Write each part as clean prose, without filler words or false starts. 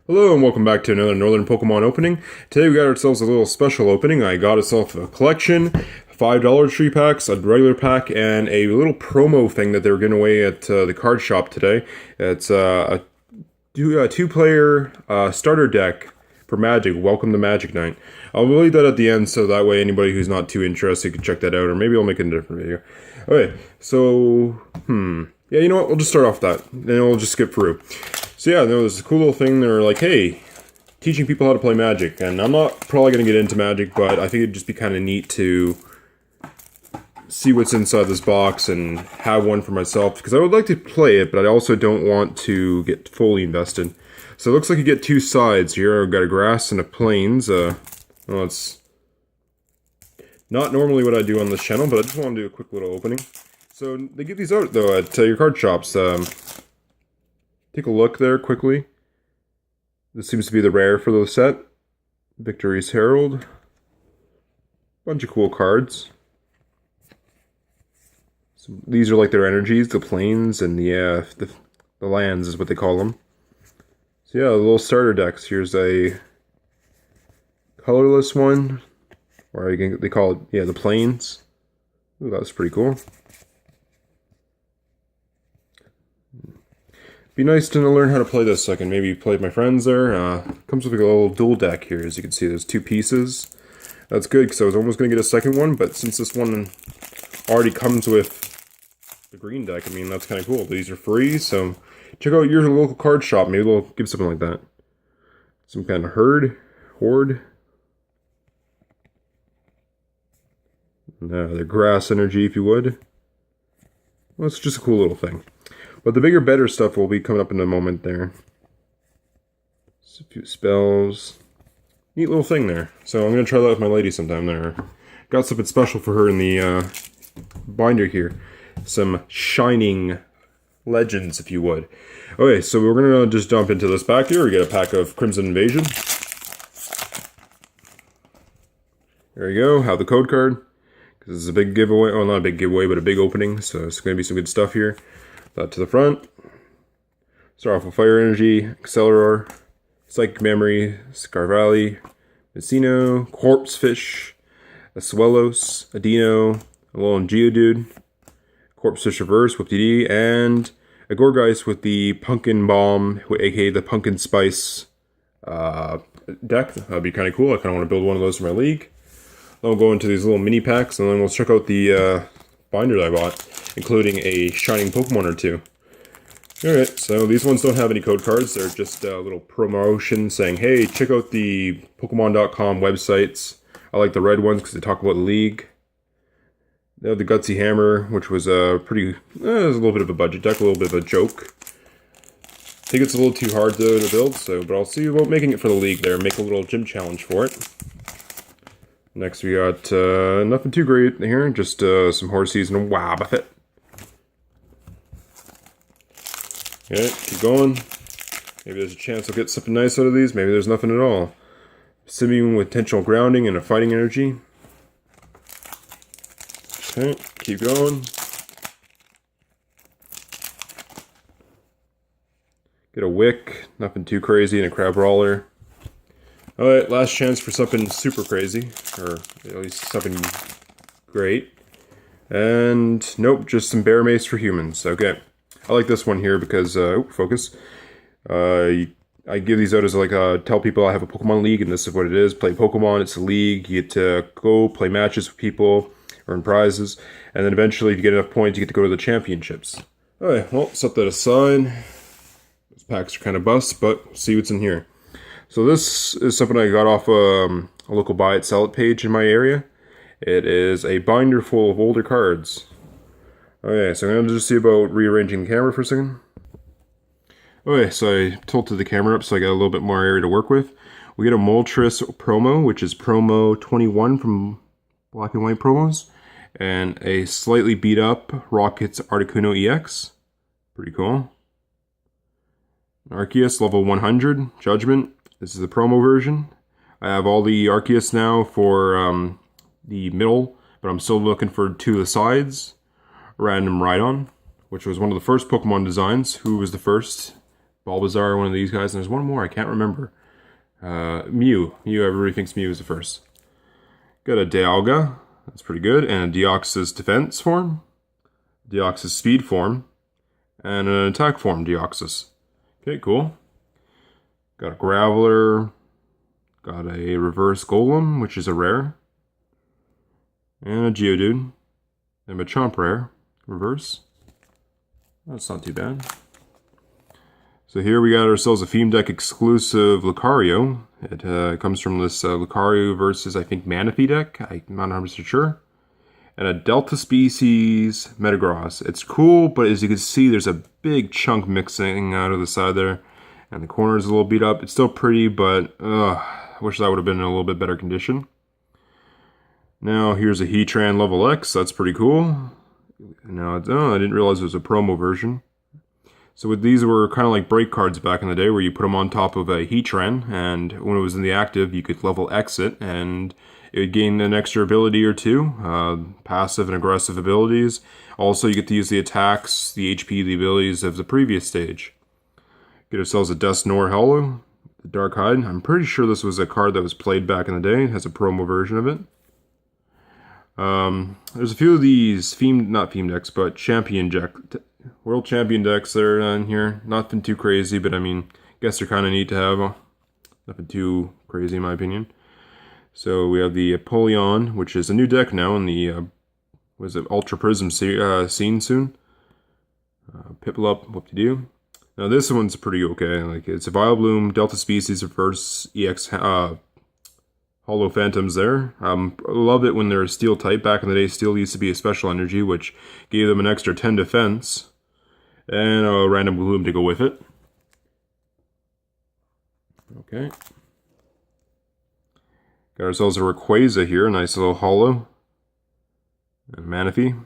Hello and welcome back to another Northern Pokemon opening. Today we got ourselves a little special opening. I got myself a collection, $5 tree packs, a regular pack, and a little promo thing that they were giving away at the card shop today. It's a two-player starter deck for Magic. Welcome to Magic Night. I'll leave that at the end so that way anybody who's not too interested can check that out, or maybe I'll make a different video. Okay, so, yeah, you know what? We'll just start off that, and we'll just skip through. So yeah, there was this cool little thing. They're like, hey, teaching people how to play Magic. And I'm not probably going to get into Magic, but I think it'd just be kind of neat to see what's inside this box and have one for myself. Because I would like to play it, but I also don't want to get fully invested. So it looks like you get two sides here. I've got a grass and a plains. Well, it's not normally what I do on this channel, but I just want to do a quick little opening. So they give these out, though, at your card shops. Take a look there quickly. This seems to be the rare for the set. Victory's Herald. Bunch of cool cards. So these are like their energies, the plains and the lands is what they call them. So yeah, the little starter decks. Here's a colorless one, or they call it, yeah, the plains. Ooh, that was pretty cool. Be nice to learn how to play this so I can maybe play with my friends there. Comes with like a little dual deck here. As you can see, there's two pieces. That's good because I was almost going to get a second one, but since this one already comes with the green deck, I mean, that's kind of cool. These are free, so check out your local card shop. Maybe they'll give something like that. Some kind of horde. Their grass energy, if you would. Well, it's just a cool little thing. But the bigger, better stuff will be coming up in a moment there. Just a few spells. Neat little thing there. So I'm going to try that with my lady sometime there. Got something special for her in the binder here. Some Shining Legends, if you would. Okay, so we're going to just jump into this pack here. We get a pack of Crimson Invasion. There you go. Have the code card. Because this is a big giveaway. Oh, not a big giveaway, but a big opening. So it's going to be some good stuff here. That to the front. Start off with Fire Energy, Acceleror, Psychic Memory, Scarvally, Messino, Corpse Fish, Asuelos, Adino, a little Geodude, Corpse Fish Reverse with DD, and a Gourgeist with the Pumpkin Bomb, aka the Pumpkin Spice deck. That'd be kind of cool. I kind of want to build one of those for my league. Then we'll go into these little mini packs, and then we'll check out the binder that I bought, including a Shining Pokemon or two. Alright, so these ones don't have any code cards. They're just a little promotion saying, hey, check out the Pokemon.com websites. I like the red ones because they talk about the league. They have the Gutsy Hammer, which was a pretty, it was a little bit of a budget deck, a little bit of a joke. I think it's a little too hard to build, but I'll see about making it for the league there. Make a little gym challenge for it. Next we got nothing too great here, just some Horseys and a Wobbuffet. Okay, keep going. Maybe there's a chance I'll get something nice out of these. Maybe there's nothing at all. Simian with potential grounding and a fighting energy. Okay, keep going. Get a Wick, nothing too crazy, and a Crabrawler. Alright, last chance for something super crazy, or at least something great. And nope, just some Bear Mace for humans. Okay, I like this one here because, focus. I give these out as like, tell people I have a Pokemon League and this is what it is. Play Pokemon, it's a league, you get to go play matches with people, earn prizes, and then eventually if you get enough points, you get to go to the championships. Alright, well, set that aside. Those packs are kind of bust, but see what's in here. So this is something I got off a local buy it, sell it page in my area. It is a binder full of older cards. Okay, so I'm going to just see about rearranging the camera for a second. Okay, so I tilted the camera up so I got a little bit more area to work with. We get a Moltres promo, which is promo 21 from Black and White promos. And a slightly beat up Rockets Articuno EX. Pretty cool. Arceus level 100, Judgment. This is the promo version. I have all the Arceus now for the middle, but I'm still looking for two of the sides. Random Rhydon, which was one of the first Pokemon designs. Who was the first? Bulbasaur, one of these guys, and there's one more, I can't remember. Mew. Everybody thinks Mew is the first. Got a Dialga, that's pretty good, and a Deoxys defense form, Deoxys speed form, and an attack form, Deoxys. Okay, cool. Got a Graveler, got a reverse Golem, which is a rare, and a Geodude, and a Machamp rare, reverse. That's not too bad. So here we got ourselves a Theme Deck exclusive Lucario. It comes from this Lucario versus, I think, Manaphy deck. I'm not 100% sure. And a Delta Species Metagross. It's cool, but as you can see, there's a big chunk mixing out of the side there. And the corner is a little beat up. It's still pretty, but I wish that would have been in a little bit better condition. Now, here's a Heatran Level X. That's pretty cool. Now, I didn't realize it was a promo version. So these were kind of like break cards back in the day where you put them on top of a Heatran, and when it was in the active, you could level X it, and it would gain an extra ability or two, passive and aggressive abilities. Also, you get to use the attacks, the HP, the abilities of the previous stage. Get ourselves a Dusknoir Hollow, the Dark Hide. I'm pretty sure this was a card that was played back in the day. It has a promo version of it. There's a few of these not theme decks, but World Champion decks that are on here. Nothing too crazy, but I mean, guess they're kind of neat to have. Nothing too crazy in my opinion. So we have the Apollyon, which is a new deck now in the, Ultra Prism scene soon. Piplup, whoop-de-doo. Now this one's pretty okay. Like, it's a Vileplume, Delta Species, Reverse, EX, Hollow Phantoms there. I love it when they're Steel type. Back in the day, Steel used to be a special energy, which gave them an extra 10 defense. And a random Gloom to go with it. Okay. Got ourselves a Rayquaza here, a nice little hollow. And Manaphy.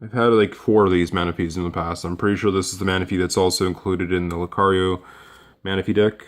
I've had like 4 of these Manaphy's in the past. I'm pretty sure this is the Manaphy that's also included in the Lucario Manaphy deck.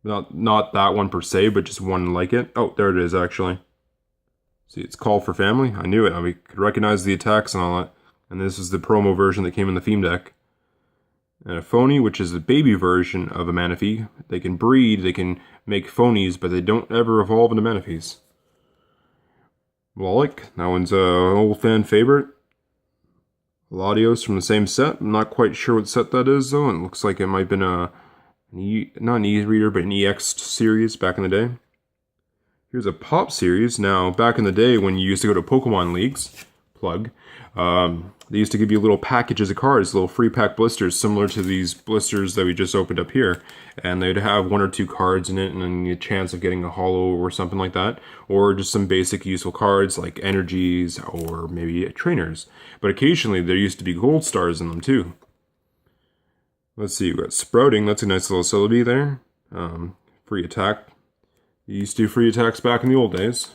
Not that one per se, but just one like it. Oh, there it is actually. See, it's Call for Family. I knew it. I could recognize the attacks and all that. And this is the promo version that came in the theme deck. And a Phony, which is a baby version of a Manaphy. They can breed, they can make Phonies, but they don't ever evolve into Manaphys. Lolic, that one's an old fan favorite. Latios from the same set. I'm not quite sure what set that is though. It looks like it might have been not an E-Reader, but an EX series back in the day. Here's a Pop series. Now, back in the day when you used to go to Pokemon Leagues, plug, they used to give you little packages of cards, little free pack blisters, similar to these blisters that we just opened up here. And they'd have 1 or 2 cards in it, and then a chance of getting a holo or something like that. Or just some basic useful cards like energies or maybe trainers. But occasionally there used to be gold stars in them too. Let's see, we got Sprouting, that's a nice little Celebi there. Free attack. You used to do free attacks back in the old days.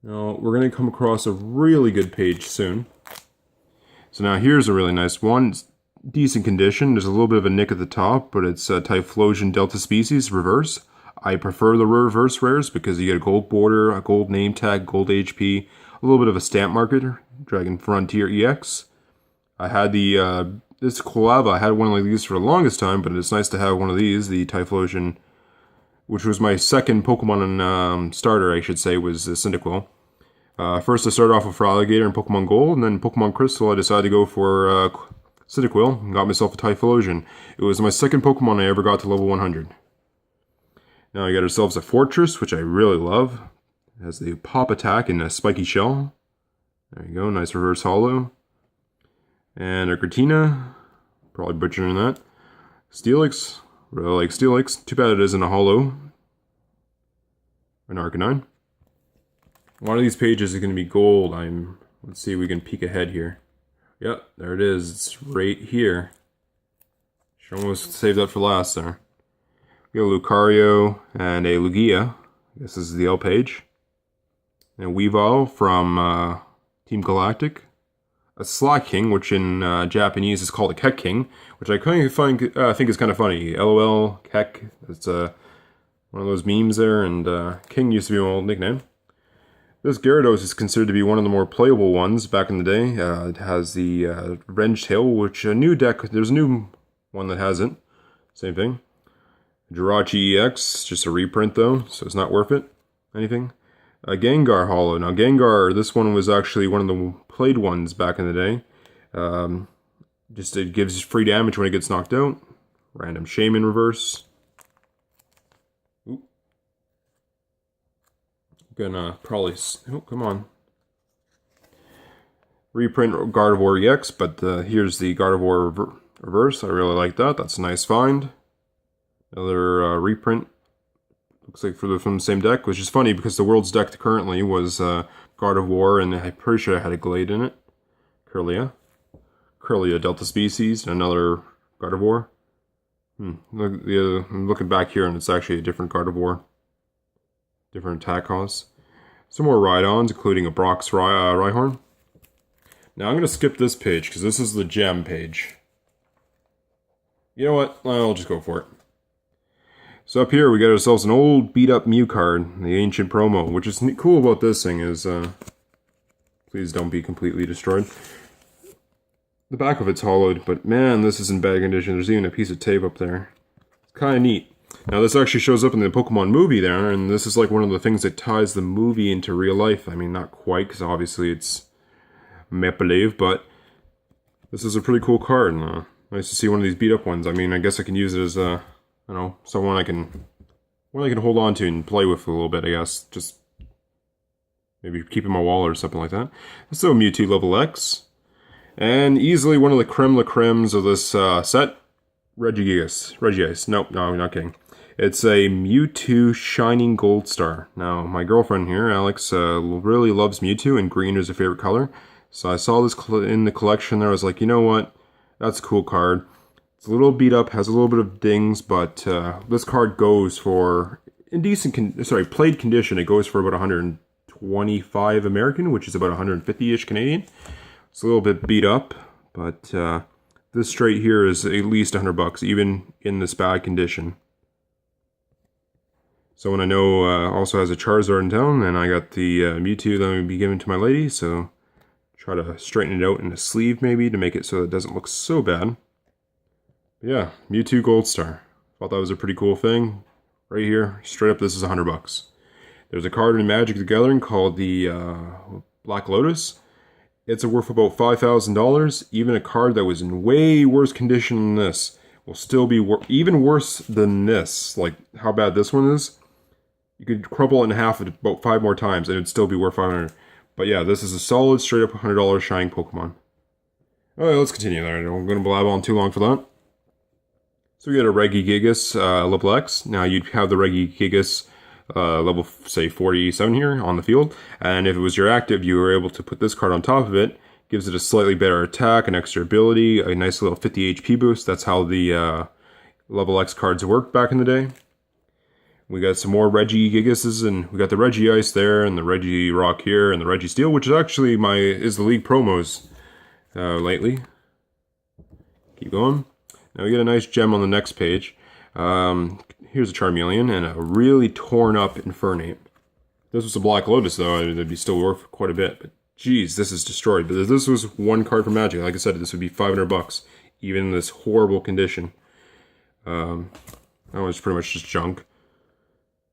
Now, we're going to come across a really good page soon. So now here's a really nice one. It's decent condition. There's a little bit of a nick at the top, but it's a Typhlosion Delta Species, reverse. I prefer the reverse rares because you get a gold border, a gold name tag, gold HP, a little bit of a stamp marker, Dragon Frontier EX. I had the, this Quilava, I had one like these for the longest time, but it's nice to have one of these, the Typhlosion, which was my second Pokemon starter, I should say, was Cyndaquil. First I started off with Feraligatr and Pokemon Gold, and then Pokemon Crystal I decided to go for Cyndaquil, and got myself a Typhlosion. It was my second Pokemon I ever got to level 100. Now we got ourselves a Fortress, which I really love. It has the Pop Attack and a Spiky Shell. There you go, nice reverse holo. And a Gratina, probably butchering that. Steelix, really like Steelix. Too bad it isn't a holo. An Arcanine. A lot of these pages are going to be gold. Let's see if we can peek ahead here. Yep, there it is. It's right here. Should almost save that for last there. We got a Lucario and a Lugia. I guess this is the L page. And a Weavile from Team Galactic. A Slaking, which in Japanese is called a Kek-King, which I think is kind of funny. LOL, Kek, it's one of those memes there, and King used to be my old nickname. This Gyarados is considered to be one of the more playable ones back in the day. It has the Renge Tail, which a new deck, there's a new one that has it. Same thing. Jirachi EX, just a reprint though, so it's not worth it. Anything. A Gengar Holo. Now Gengar, this one was actually one of the played ones back in the day. Just it gives free damage when it gets knocked out. Random Shaman reverse. Oop. Gonna probably... Oh, come on. Reprint Gardevoir EX, but here's the Gardevoir reverse. I really like that. That's a nice find. Another reprint. Looks like from the same deck, which is funny because the world's deck currently was Gardevoir, and I'm pretty sure I had a Glade in it. Kirlia, Delta Species, and another Gardevoir. I'm looking back here, and it's actually a different Gardevoir. Different attack costs. Some more Rhydons, including a Brock's Rhyhorn. Now I'm going to skip this page, because this is the gem page. You know what? I'll just go for it. So up here, we got ourselves an old beat-up Mew card, the Ancient Promo. Which is cool about this thing is, please don't be completely destroyed. The back of it's hollowed, but man, this is in bad condition. There's even a piece of tape up there. It's kind of neat. Now this actually shows up in the Pokemon movie there, and this is like one of the things that ties the movie into real life. I mean, not quite, because obviously it's make-believe, but this is a pretty cool card. And, nice to see one of these beat-up ones. I mean, I guess I can use it as a... I don't know, someone I can hold on to and play with a little bit, I guess. Just maybe keep in my wall or something like that. This is a Mewtwo level X. And easily one of the creme la cremes of this set. Regigigas. Nope, no, I'm not kidding. It's a Mewtwo Shining Gold Star. Now, my girlfriend here, Alex, really loves Mewtwo, and green is her favorite color. So I saw this in the collection there. I was like, you know what? That's a cool card. It's a little beat up, has a little bit of dings, but this card goes for, in played condition, it goes for about 125 American, which is about 150-ish Canadian. It's a little bit beat up, but this straight here is at least $100, even in this bad condition. Someone I know also has a Charizard in town, and I got the Mewtwo that I'm going to be giving to my lady, so try to straighten it out in a sleeve maybe to make it so it doesn't look so bad. Yeah, Mewtwo Gold Star. Thought that was a pretty cool thing. Right here, straight up, this is $100. There's a card in Magic the Gathering called the Black Lotus. It's worth about $5,000. Even a card that was in way worse condition than this will still be even worse than this. Like how bad this one is. You could crumple it in half about 5 more times and it'd still be worth $500. But yeah, this is a solid, straight up $100 Shining Pokemon. Alright, let's continue there. I'm going to blab on too long for that. So we got a Regigigas level X. Now you'd have the Regigigas level, say, 47 here on the field. And if it was your active, you were able to put this card on top of it. Gives it a slightly better attack, an extra ability, a nice little 50 HP boost. That's how the level X cards worked back in the day. We got some more Regigigases, and we got the Regice there, and the Regirock here, and the Registeel, which is actually the league promos lately. Keep going. Now we get a nice gem on the next page. Here's a Charmeleon and a really torn up Infernape. If this was a Black Lotus though, it'd be still worth quite a bit. But geez, this is destroyed. But if this was one card from Magic, like I said, this would be $500, even in this horrible condition. That was pretty much just junk.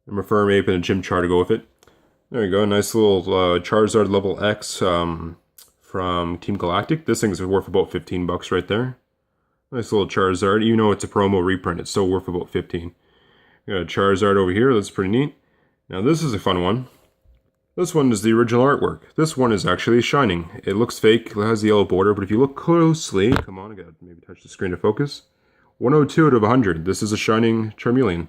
I'm a Infernape and a Chimchar to go with it. There you go, nice little Charizard level X from Team Galactic. This thing's worth about $15 right there. Nice little Charizard. Even though it's a promo reprint, it's still worth about $15. We got a Charizard over here. That's pretty neat. Now this is a fun one. This one is the original artwork. This one is actually shining. It looks fake. It has the yellow border, but if you look closely, come on, I gotta maybe touch the screen to focus. 102 out of 100. This is a shining Charmeleon.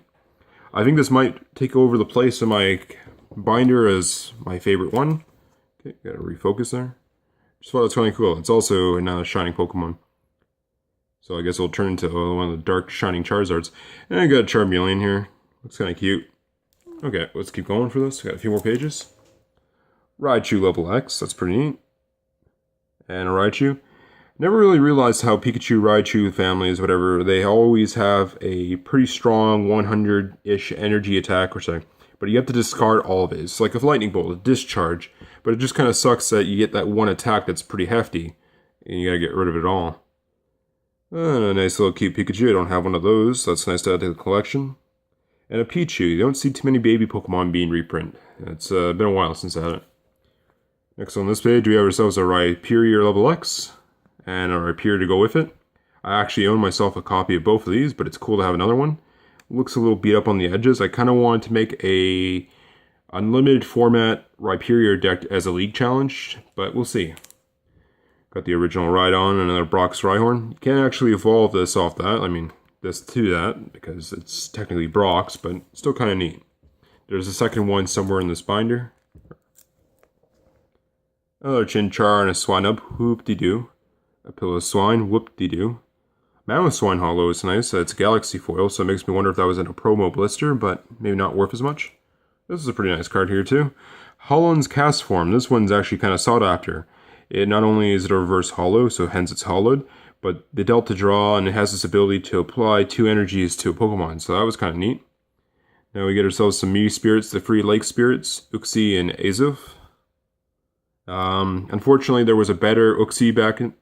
I think this might take over the place of my binder as my favorite one. Okay, gotta refocus there. Just thought it's kind of cool. It's also another shining Pokemon. So I guess it'll turn into one of the dark shining Charizards. And I got a Charmeleon here. Looks kind of cute. Okay, let's keep going for this. Got a few more pages. Raichu level X. That's pretty neat. And a Raichu. Never really realized how Pikachu, Raichu families, whatever, they always have a pretty strong 100-ish energy attack or something. But you have to discard all of it. It's like a lightning bolt, a discharge. But it just kind of sucks that you get that one attack that's pretty hefty, and you gotta get rid of it all. A nice little cute Pikachu. I don't have one of those, so that's nice to add to the collection. And a Pichu. You don't see too many baby Pokemon being reprint. It's been a while since I had it. Next on this page, we have ourselves a Rhyperior level X, and a Rhyperior to go with it. I actually own myself a copy of both of these, but it's cool to have another one. Looks a little beat up on the edges. I kind of wanted to make a unlimited format Rhyperior deck as a league challenge, but we'll see. Got the original Rhydon and another Brock's Rhyhorn. You can't actually evolve this off that. I mean, this to that, because it's technically Brock's, but still kind of neat. There's a second one somewhere in this binder. Another Chinchar and a Swinub, whoop-de-doo. A Piloswine, whoop-de-doo. Mamoswine Hollow is nice. It's a Galaxy foil, so it makes me wonder if that was in a promo blister, but maybe not worth as much. This is a pretty nice card here, too. Holland's Castform. This one's actually kind of sought after. It not only is it a reverse hollow, so hence it's hollowed, but the Delta Draw, and it has this ability to apply 2 energies to a Pokemon, so that was kind of neat. Now we get ourselves some Mew Spirits, the free Lake Spirits, Uxie and Azov. Unfortunately, there was a better Uxie back in...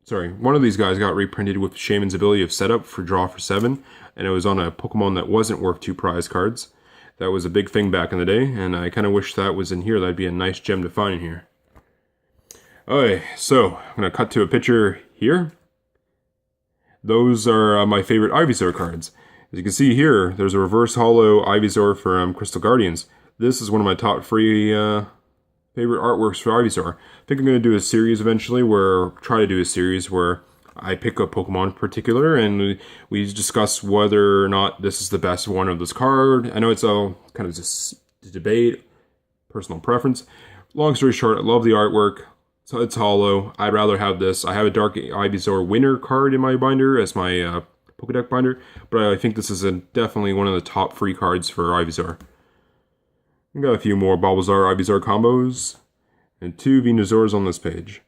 Sorry, one of these guys got reprinted with Shaman's ability of setup for draw for 7, and it was on a Pokemon that wasn't worth 2 prize cards. That was a big thing back in the day, and I kind of wish that was in here. That'd be a nice gem to find in here. Okay, so I'm going to cut to a picture here. Those are my favorite Ivysaur cards. As you can see here, there's a reverse hollow Ivysaur from Crystal Guardians. This is one of my top 3 favorite artworks for Ivysaur. I think I'm going to do a series eventually, try to do a series where I pick a Pokemon in particular and we discuss whether or not this is the best one of this card. I know it's all kind of just a debate, personal preference. Long story short, I love the artwork. So it's hollow. I'd rather have this. I have a Dark Ivysaur winner card in my binder as my Pokedeck binder, but I think this is definitely one of the top 3 cards for Ivysaur. We got a few more Bulbasaur Ivysaur combos, and 2 Venusaurs on this page.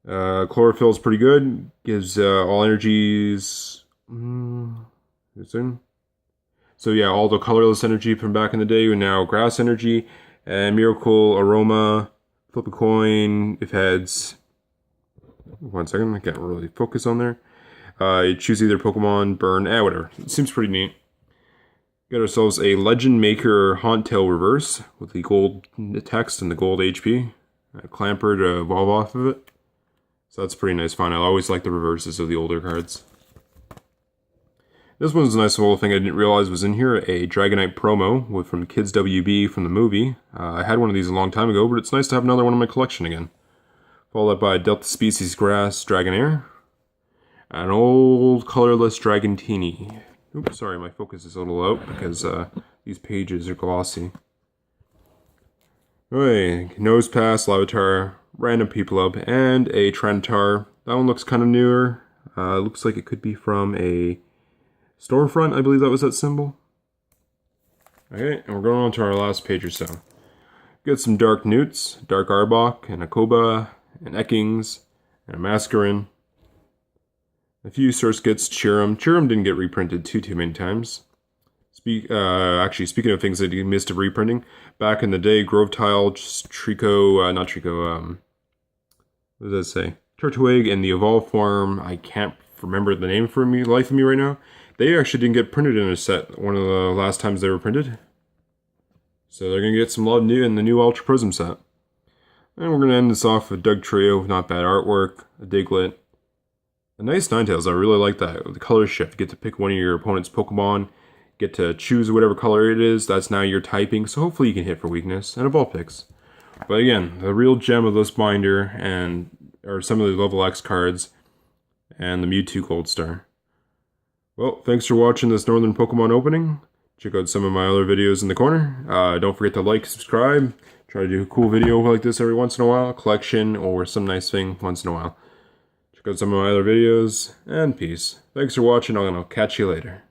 Chlorophyll's pretty good. Gives all energies. So yeah, all the colorless energy from back in the day, and now grass energy, and Miracle Aroma. Flip a coin if heads. 1 second, I can't really focus on there. You choose either Pokemon, burn, whatever. It seems pretty neat. Got ourselves a Legend Maker Hauntail Reverse with the gold text and the gold HP. A Clamper to evolve off of it. So that's a pretty nice find. I always like the reverses of the older cards. This one's a nice little thing I didn't realize was in here. A Dragonite promo from Kids WB from the movie. I had one of these a long time ago, but it's nice to have another one in my collection again. Followed by Delta Species Grass Dragonair. An old colorless Dragontini. Oops, sorry, my focus is a little out because these pages are glossy. Okay, Nosepass, Larvitar, Random Piplup, and a Trentar. That one looks kind of newer. Looks like it could be from a storefront, I believe that was that symbol. Okay, and we're going on to our last page or so. Get some Dark Newts, Dark Arbok, and a Koba, and Ekings, and a Mascarin. A few Surskits, Cherim. Cherim didn't get reprinted too many times. Actually, speaking of things that you missed of reprinting, back in the day, Grovetile, what does that say? Turtwig and the Evolve form, I can't remember the name for life of me right now. They actually didn't get printed in a set one of the last times they were printed. So they're going to get some love new in the new Ultra Prism set. And we're going to end this off with Dugtrio, not bad artwork, a Diglett, a nice Ninetales. I really like that. The color shift, you get to pick one of your opponent's Pokemon, get to choose whatever color it is, that's now your typing, so hopefully you can hit for weakness, and a Vulpix. But again, the real gem of this binder are some of the level X cards, and the Mewtwo Gold Star. Well, thanks for watching this Northern Pokemon opening. Check out some of my other videos in the corner. Don't forget to like, subscribe. Try to do a cool video like this every once in a while. A collection or some nice thing once in a while. Check out some of my other videos. And peace. Thanks for watching, and I'll catch you later.